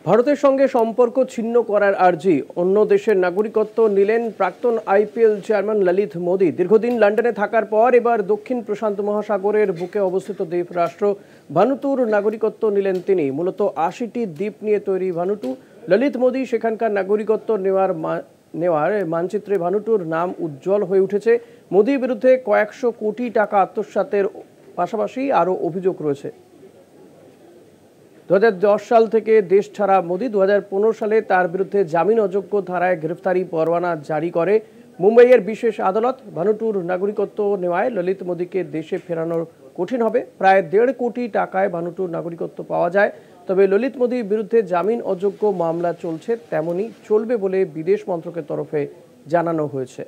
ভারতের সঙ্গে সম্পর্ক ছিন্ন করার আর্জি অন্য দেশের নাগরিকত্ব নিলেন প্রাক্তন আইপিএল চেয়ারম্যান ললিত মোদি। দীর্ঘদিন লন্ডনে থাকার পর এবার দক্ষিণ প্রশান্ত মহাসাগরের বুকে অবস্থিত দ্বীপ রাষ্ট্র ভানুতুর নাগরিকত্ব নিলেন তিনি। মূলত ৮০টি দ্বীপ নিয়ে তৈরি ভানুতু। ললিত মোদি সেখানকার নাগরিকত্ব নেওয়ার মানচিত্রে ভানুতুর নাম উজ্জ্বল হয়ে উঠেছে। মোদির বিরুদ্ধে কয়েকশো কোটি টাকা আত্মসাতের পাশাপাশি আরও অভিযোগ রয়েছে। 2010 সাল থেকে দেশ ছাড়া মোদি 2015 সালে তার বিরুদ্ধে জামিন অযোগ্য ধারায় গ্রেফতারি পরোয়ানা জারি করে মুম্বাইয়ের বিশেষ আদালত। ভানুতুর নাগরিকত্ব নেওয়ায় ললিত মোদিকে দেশে ফেরানো কঠিন হবে। প্রায় 1.5 কোটি টাকায় ভানুতুর নাগরিকত্ব পাওয়া যায়। তবে ললিত মোদির বিরুদ্ধে জামিন অযোগ্য মামলা চলছে, তেমনই চলবে বলে বিদেশ মন্ত্রকের তরফে জানানো হয়েছে।